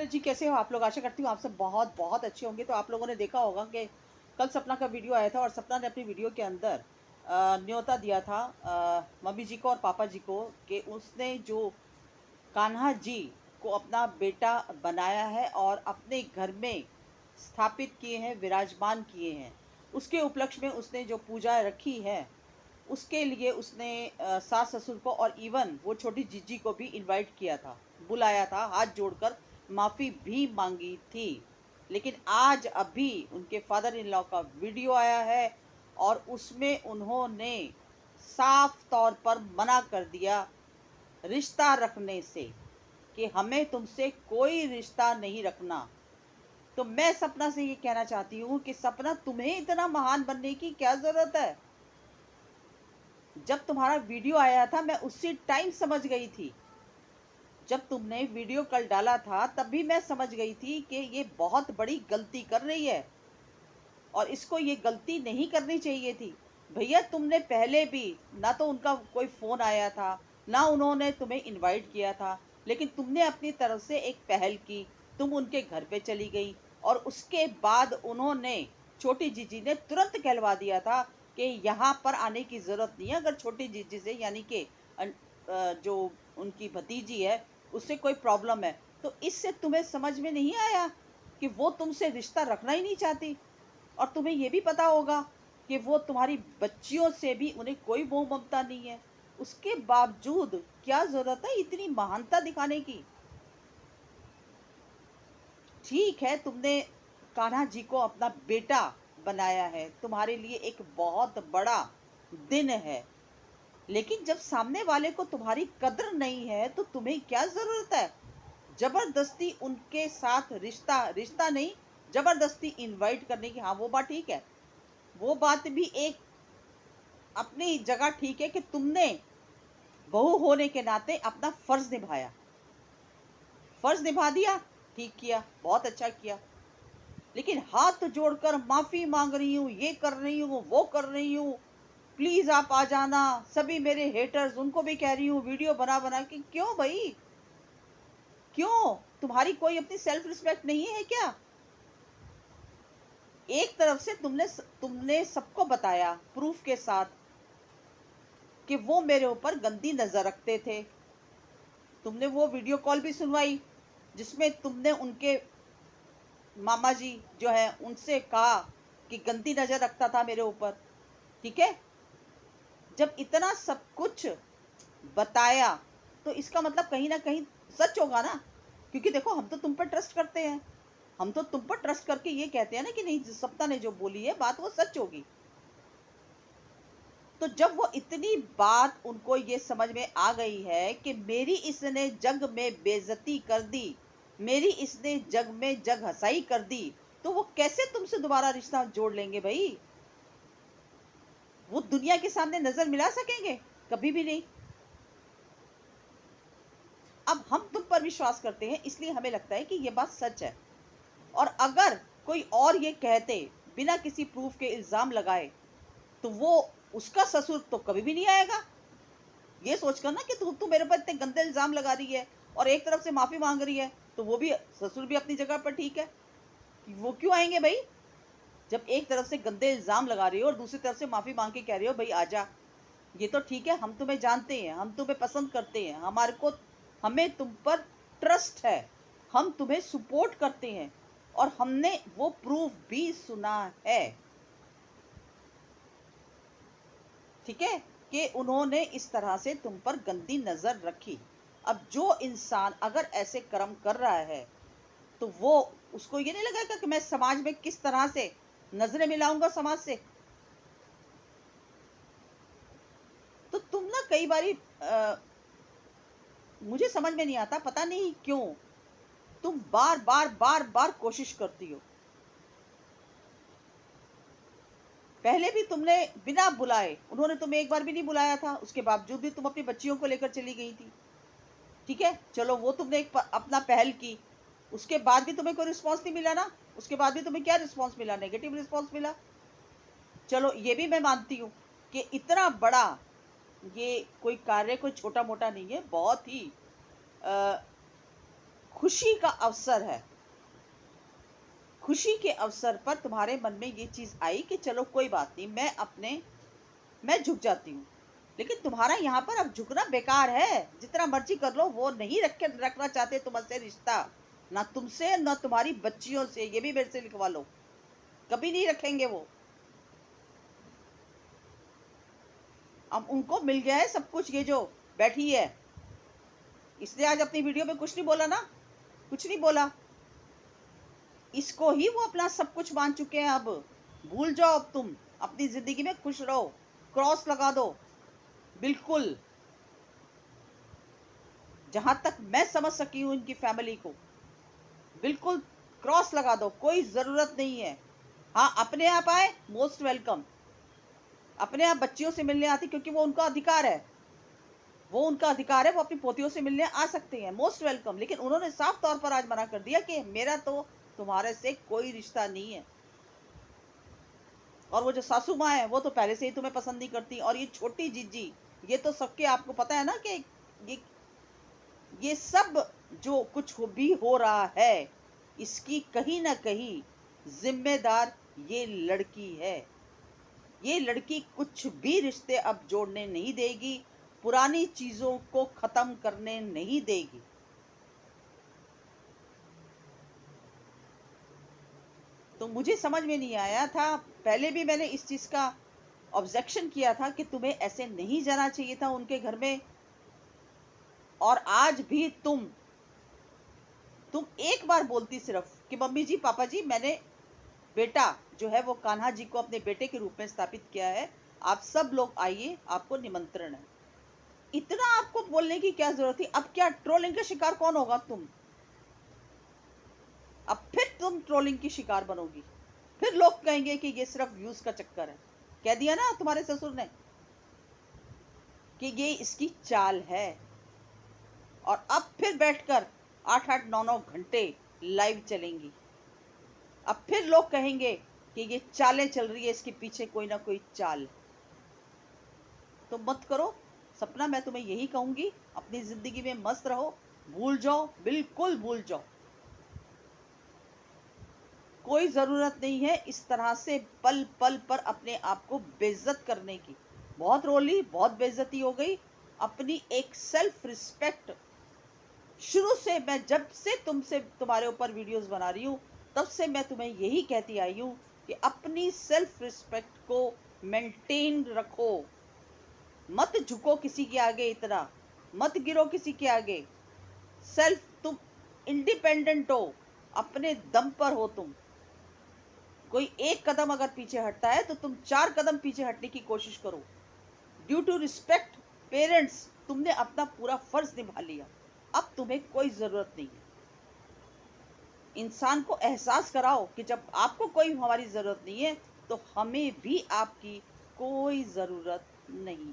जी, कैसे हो आप लोग? आशा करती हूँ आप सब बहुत बहुत अच्छे होंगे। तो आप लोगों ने देखा होगा कि कल सपना का वीडियो आया था और सपना ने अपनी वीडियो के अंदर न्योता दिया था मम्मी जी को और पापा जी को कि उसने जो कान्हा जी को अपना बेटा बनाया है और अपने घर में स्थापित किए हैं, विराजमान किए हैं। उसके उपलक्ष्य में उसने जो पूजा रखी है, उसके लिए उसने सास-ससुर को और इवन वो छोटी जीजी को भी इनवाइट किया था, बुलाया था, हाथ जोड़कर माफ़ी भी माँगी थी। लेकिन आज अभी उनके फादर इन लॉ का वीडियो आया है और उसमें उन्होंने साफ तौर पर मना कर दिया रिश्ता रखने से, कि हमें तुमसे कोई रिश्ता नहीं रखना। तो मैं सपना से ये कहना चाहती हूँ कि सपना, तुम्हें इतना महान बनने की क्या ज़रूरत है? जब तुम्हारा वीडियो आया था मैं उसी टाइम समझ गई थी। जब तुमने वीडियो कल डाला था तब भी मैं समझ गई थी कि ये बहुत बड़ी गलती कर रही है और इसको ये गलती नहीं करनी चाहिए थी। भैया, तुमने पहले भी ना तो उनका कोई फ़ोन आया था, ना उन्होंने तुम्हें इनवाइट किया था, लेकिन तुमने अपनी तरफ से एक पहल की, तुम उनके घर पे चली गई और उसके बाद उन्होंने, छोटी जीजी ने तुरंत कहलवा दिया था कि यहाँ पर आने की ज़रूरत नहीं है। अगर छोटी जीजी से यानी कि जो उनकी भतीजी है, उससे कोई प्रॉब्लम है, तो इससे तुम्हें समझ में नहीं आया कि वो तुमसे रिश्ता रखना ही नहीं चाहती? और तुम्हें ये भी पता होगा कि वो तुम्हारी बच्चियों से भी उन्हें कोई मोह ममता नहीं है। उसके बावजूद क्या ज़रूरत है इतनी महानता दिखाने की? ठीक है, तुमने कान्हा जी को अपना बेटा बनाया है, तुम्हारे लिए एक बहुत बड़ा दिन है। लेकिन जब सामने वाले को तुम्हारी कद्र नहीं है, तो तुम्हें क्या ज़रूरत है ज़बरदस्ती उनके साथ रिश्ता रिश्ता नहीं, ज़बरदस्ती इनवाइट करने की? हाँ, वो बात ठीक है। वो बात भी एक अपनी जगह ठीक है कि तुमने बहू होने के नाते अपना फर्ज निभाया। फर्ज निभा दिया, ठीक किया, बहुत अच्छा किया। लेकिन हाथ जोड़कर माफी मांग रही हूँ, ये कर रही हूँ, वो कर रही हूँ, प्लीज आप आ जाना, सभी मेरे हेटर्स उनको भी कह रही हूँ वीडियो बना बना के। क्यों भाई? क्यों? तुम्हारी कोई अपनी सेल्फ रिस्पेक्ट नहीं है क्या? एक तरफ से तुमने सबको बताया प्रूफ के साथ कि वो मेरे ऊपर गंदी नजर रखते थे। तुमने वो वीडियो कॉल भी सुनवाई जिसमें तुमने उनके मामा जी जो है उनसे कहा कि गंदी नजर रखता था मेरे ऊपर। ठीक है, जब इतना सब कुछ बताया तो इसका मतलब कहीं ना कहीं सच होगा ना। क्योंकि देखो, हम तो तुम पर ट्रस्ट करते हैं, हम तो तुम पर ट्रस्ट करके ये कहते हैं ना कि नहीं, सप्ता ने जो बोली है बात वो सच होगी। तो जब वो इतनी बात उनको ये समझ में आ गई है कि मेरी इसने जग में बेइज्जती कर दी, मेरी इसने जग में जग हसाई कर दी, तो वो कैसे तुमसे दोबारा रिश्ता जोड़ लेंगे भाई? वो दुनिया के सामने नजर मिला सकेंगे? कभी भी नहीं। अब हम तुम पर विश्वास करते हैं इसलिए हमें लगता है कि ये बात सच है। और अगर कोई और ये कहते, बिना किसी प्रूफ के इल्जाम लगाए, तो वो, उसका ससुर तो कभी भी नहीं आएगा। ये सोचकर ना कि तू मेरे पर इतने गंदे इल्जाम लगा रही है और एक तरफ से माफी मांग रही है, तो वो भी, ससुर भी अपनी जगह पर ठीक है। कि वो क्यों आएंगे भाई? जब एक तरफ से गंदे इल्जाम लगा रही हो और दूसरी तरफ से माफी मांग के कह रही हो भाई आजा, ये तो ठीक है, हम तुम्हें जानते हैं, हम तुम्हें पसंद करते हैं, हमारे को, हमें तुम पर ट्रस्ट है, हम तुम्हें सपोर्ट करते हैं और हमने वो प्रूफ भी सुना है। ठीक है, कि उन्होंने इस तरह से तुम पर गंदी नजर रखी। अब जो इंसान अगर ऐसे कर्म कर रहा है, तो वो, उसको ये नहीं लगेगा कि मैं समाज में किस तरह से नजरें मिलाऊंगा समाज से? तो तुम ना कई बारी, मुझे समझ में नहीं आता, पता नहीं क्यों तुम बार बार बार बार कोशिश करती हो। पहले भी तुमने बिना बुलाए, उन्होंने तुम्हें एक बार भी नहीं बुलाया था, उसके बावजूद भी तुम अपनी बच्चियों को लेकर चली गई थी। ठीक है, चलो वो तुमने अपना पहल की, उसके बाद भी तुम्हें कोई रिस्पांस नहीं मिला ना। उसके बाद भी तुम्हें क्या रिस्पांस मिला? नेगेटिव रिस्पांस मिला। चलो ये भी मैं मानती हूँ कि इतना बड़ा ये कोई कार्य कोई छोटा मोटा नहीं है, बहुत ही खुशी का अवसर है, खुशी के अवसर पर तुम्हारे मन में ये चीज आई कि चलो कोई बात नहीं, मैं झुक जाती हूँ। लेकिन तुम्हारा यहाँ पर अब झुकना बेकार है, जितना मर्जी कर लो, वो नहीं रखना चाहते तुमसे रिश्ता, ना तुमसे ना तुम्हारी बच्चियों से। ये भी मेरे से लिखवा लो, कभी नहीं रखेंगे वो। अब उनको मिल गया है सब कुछ, ये जो बैठी है, इसलिए आज अपनी वीडियो में कुछ नहीं बोला ना, कुछ नहीं बोला। इसको ही वो अपना सब कुछ मान चुके हैं। अब भूल जाओ, अब तुम अपनी जिंदगी में खुश रहो, क्रॉस लगा दो बिल्कुल। जहां तक मैं समझ सकी हूं इनकी फैमिली को, बिल्कुल क्रॉस लगा दो, कोई जरूरत नहीं है। हाँ, अपने आप आए, मोस्ट वेलकम। अपने आप बच्चियों से मिलने आती, क्योंकि वो उनका अधिकार है, वो उनका अधिकार है, वो अपनी पोतियों से मिलने आ सकते हैं, मोस्ट वेलकम। लेकिन उन्होंने साफ तौर पर आज मना कर दिया कि मेरा तो तुम्हारे से कोई रिश्ता नहीं है। और वो जो सासू माँ है, वो तो पहले से ही तुम्हें पसंद नहीं करती। और ये छोटी जीजी, ये तो सबके आपको पता है ना कि ये ये सब जो कुछ भी हो रहा है, इसकी कहीं ना कहीं जिम्मेदार ये लड़की है। ये लड़की कुछ भी रिश्ते अब जोड़ने नहीं देगी, पुरानी चीजों को खत्म करने नहीं देगी। तो मुझे समझ में नहीं आया था, पहले भी मैंने इस चीज का ऑब्जेक्शन किया था कि तुम्हें ऐसे नहीं जाना चाहिए था उनके घर में। और आज भी तुम एक बार बोलती सिर्फ कि मम्मी जी, पापा जी, मैंने बेटा जो है वो कान्हा जी को अपने बेटे के रूप में स्थापित किया है, आप सब लोग आइए, आपको निमंत्रण है। इतना आपको बोलने की क्या जरूरत थी? अब क्या ट्रोलिंग का शिकार कौन होगा? तुम। अब फिर तुम ट्रोलिंग की शिकार बनोगी, फिर लोग कहेंगे कि ये सिर्फ व्यूज का चक्कर है। कह दिया ना तुम्हारे ससुर ने कि ये इसकी चाल है। और अब फिर बैठकर 8-8 9-9 घंटे लाइव चलेंगी। अब फिर लोग कहेंगे कि ये चालें चल रही है, इसके पीछे कोई ना कोई चाल। तो मत करो सपना, मैं तुम्हें यही कहूंगी, अपनी जिंदगी में मस्त रहो, भूल जाओ, बिल्कुल भूल जाओ। कोई जरूरत नहीं है इस तरह से पल पल पर अपने आप को बेइज्जत करने की। बहुत रोली, बहुत बेइज्जती हो गई। अपनी एक सेल्फ रिस्पेक्ट, शुरू से मैं जब से तुमसे तुम्हारे ऊपर वीडियोस बना रही हूँ, तब से मैं तुम्हें यही कहती आई हूँ कि अपनी सेल्फ रिस्पेक्ट को मेंटेन रखो। मत झुको किसी के आगे, इतना मत गिरो किसी के आगे। तुम इंडिपेंडेंट हो, अपने दम पर हो तुम। कोई एक कदम अगर पीछे हटता है तो तुम 4 कदम पीछे हटने की कोशिश करो। ड्यू टू रिस्पेक्ट पेरेंट्स, तुमने अपना पूरा फर्ज निभा लिया, अब तुम्हें कोई जरूरत नहीं है। इंसान को एहसास कराओ कि जब आपको कोई हमारी जरूरत नहीं है, तो हमें भी आपकी कोई जरूरत नहीं।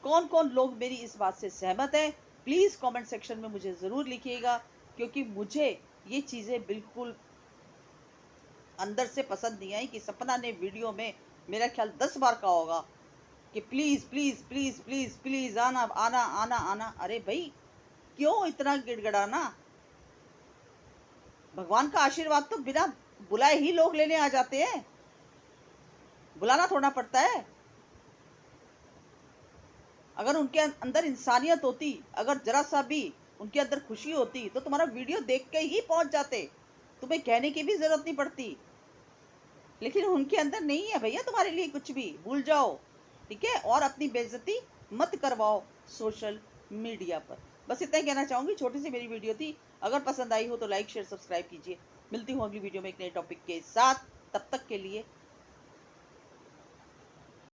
कौन कौन लोग मेरी इस बात से सहमत है, प्लीज कमेंट सेक्शन में मुझे जरूर लिखिएगा, क्योंकि मुझे ये चीजें बिल्कुल अंदर से पसंद नहीं आई कि सपना ने वीडियो में मेरा ख्याल 10 बार का होगा कि please please please please please आना आना आना आना। अरे भाई, क्यों इतना गिड़गिड़ाना? भगवान का आशीर्वाद तो बिना बुलाए ही लोग लेने आ जाते हैं, बुलाना थोड़ा पड़ता है। अगर उनके अंदर इंसानियत होती, अगर जरा सा भी उनके अंदर खुशी होती, तो तुम्हारा वीडियो देख के ही पहुंच जाते, तुम्हें कहने की भी जरूरत नहीं पड़ती। लेकिन उनके अंदर नहीं है भैया तुम्हारे लिए कुछ भी, भूल जाओ, ठीक है? और अपनी बेइज्जती मत करवाओ सोशल मीडिया पर। बस इतना ही कहना चाहूंगी, छोटी सी मेरी वीडियो थी। अगर पसंद आई हो तो लाइक शेयर सब्सक्राइब कीजिए। मिलती हूँ अगली वीडियो में एक नए टॉपिक के साथ, तब तक के लिए